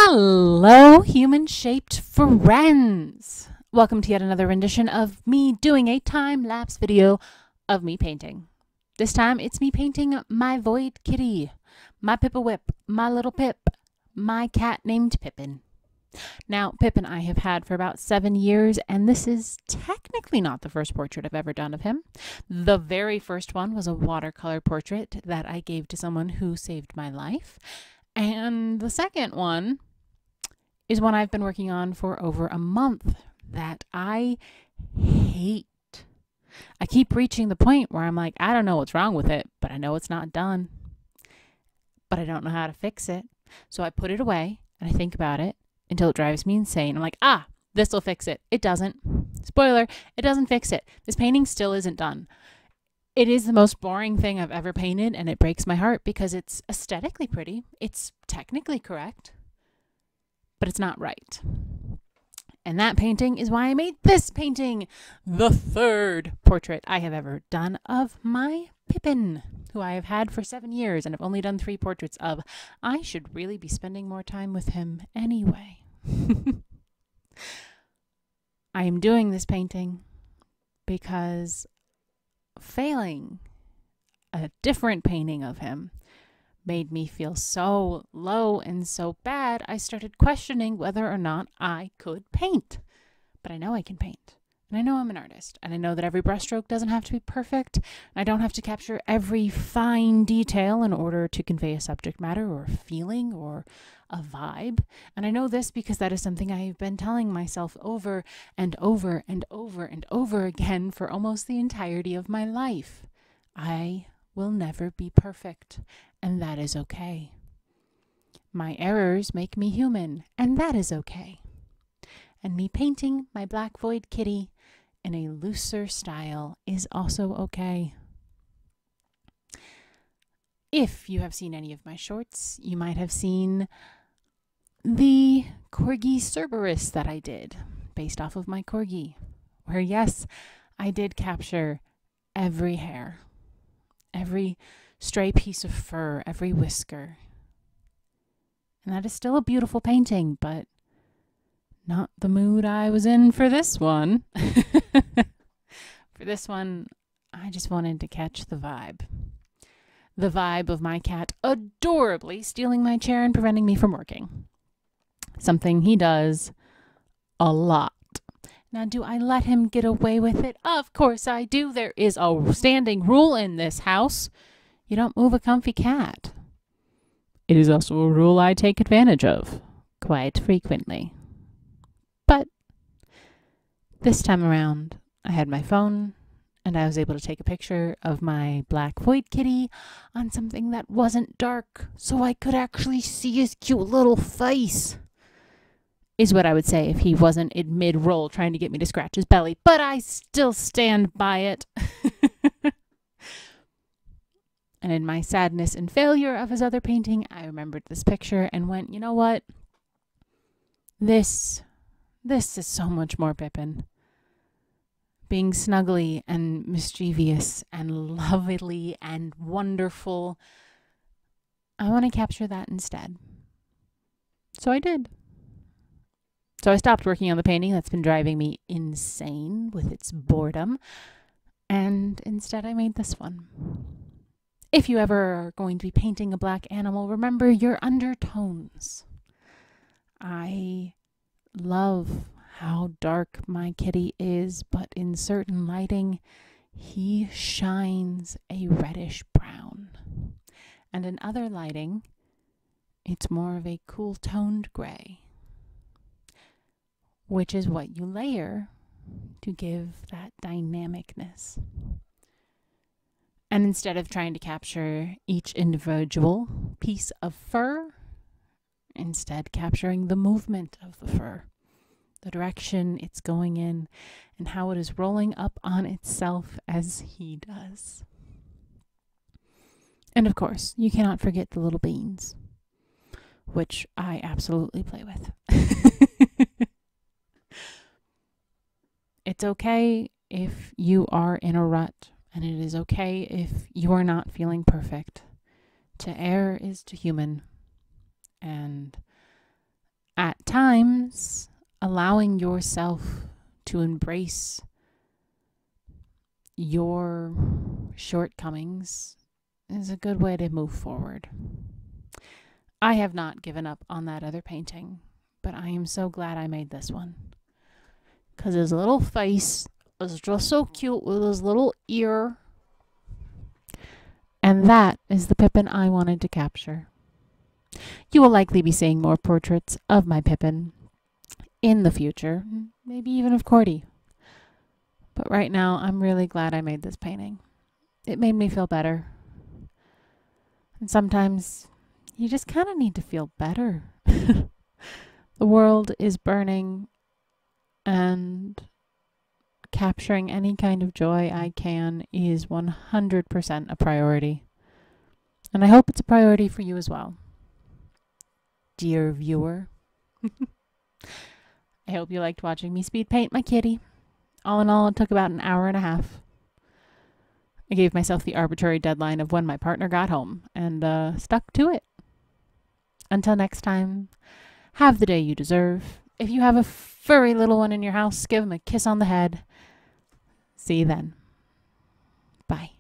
Hello, human-shaped friends. Welcome to yet another rendition of me doing a time-lapse video of me painting. This time it's me painting my void kitty, my Pippa-Whip, my little Pip, my cat named Pippin. Now, Pippin I have had for about 7 years, and this is technically not the first portrait I've ever done of him. The very first one was a watercolor portrait that I gave to someone who saved my life. And the second one is one I've been working on for over a month that I hate. I keep reaching the point where I'm like, I don't know what's wrong with it, but I know it's not done. But I don't know how to fix it. So I put it away and I think about it until it drives me insane. I'm like, this will fix it. It doesn't. Spoiler, it doesn't fix it. This painting still isn't done. It is the most boring thing I've ever painted, and it breaks my heart because it's aesthetically pretty. It's technically correct, but it's not right. And that painting is why I made this painting, the third portrait I have ever done of my Pippin, who I have had for 7 years and have only done 3 portraits of. I should really be spending more time with him anyway. I am doing this painting because failing a different painting of him made me feel so low and so bad, I started questioning whether or not I could paint. But I know I can paint. And I know I'm an artist. And I know that every brushstroke doesn't have to be perfect. And I don't have to capture every fine detail in order to convey a subject matter or a feeling or a vibe. And I know this because that is something I've been telling myself over and over and over and over again for almost the entirety of my life. I will never be perfect, and that is okay. My errors make me human, and that is okay. And me painting my black void kitty in a looser style is also okay. If you have seen any of my shorts, you might have seen the Corgi Cerberus that I did based off of my Corgi, where yes, I did capture every hair, every stray piece of fur, every whisker. And that is still a beautiful painting, but not the mood I was in for this one. For this one, I just wanted to catch the vibe. The vibe of my cat adorably stealing my chair and preventing me from working. Something he does a lot. Now, do I let him get away with it? Of course I do. There is a standing rule in this house. You don't move a comfy cat. It is also a rule I take advantage of quite frequently. But this time around, I had my phone and I was able to take a picture of my black void kitty on something that wasn't dark, so I could actually see his cute little face. Is what I would say if he wasn't in mid-roll trying to get me to scratch his belly, but I still stand by it. And in my sadness and failure of his other painting, I remembered this picture and went, you know what? This is so much more Pippin. Being snuggly and mischievous and lovely and wonderful. I want to capture that instead. So I did. So I stopped working on the painting that's been driving me insane with its boredom, and instead I made this one. If you ever are going to be painting a black animal, remember your undertones. I love how dark my kitty is, but in certain lighting, he shines a reddish brown. And in other lighting, it's more of a cool toned gray, which is what you layer to give that dynamicness. And instead of trying to capture each individual piece of fur, instead capturing the movement of the fur, the direction it's going in, and how it is rolling up on itself as he does. And of course, you cannot forget the little beans, which I absolutely play with. It's okay if you are in a rut, and it is okay if you are not feeling perfect. To err is to human, and sometimes allowing yourself to embrace your shortcomings is a good way to move forward. I have not given up on that other painting, but I am so glad I made this one. Because his little face is just so cute with his little ear. And that is the Pippin I wanted to capture. You will likely be seeing more portraits of my Pippin in the future, maybe even of Cordy. But right now, I'm really glad I made this painting. It made me feel better. And sometimes you just kind of need to feel better. The world is burning, and capturing any kind of joy I can is 100% a priority. And I hope it's a priority for you as well, dear viewer. I hope you liked watching me speed paint my kitty. All in all, it took about an hour and a half. I gave myself the arbitrary deadline of when my partner got home and stuck to it. Until next time, have the day you deserve. If you have a furry little one in your house, give him a kiss on the head. See you then. Bye.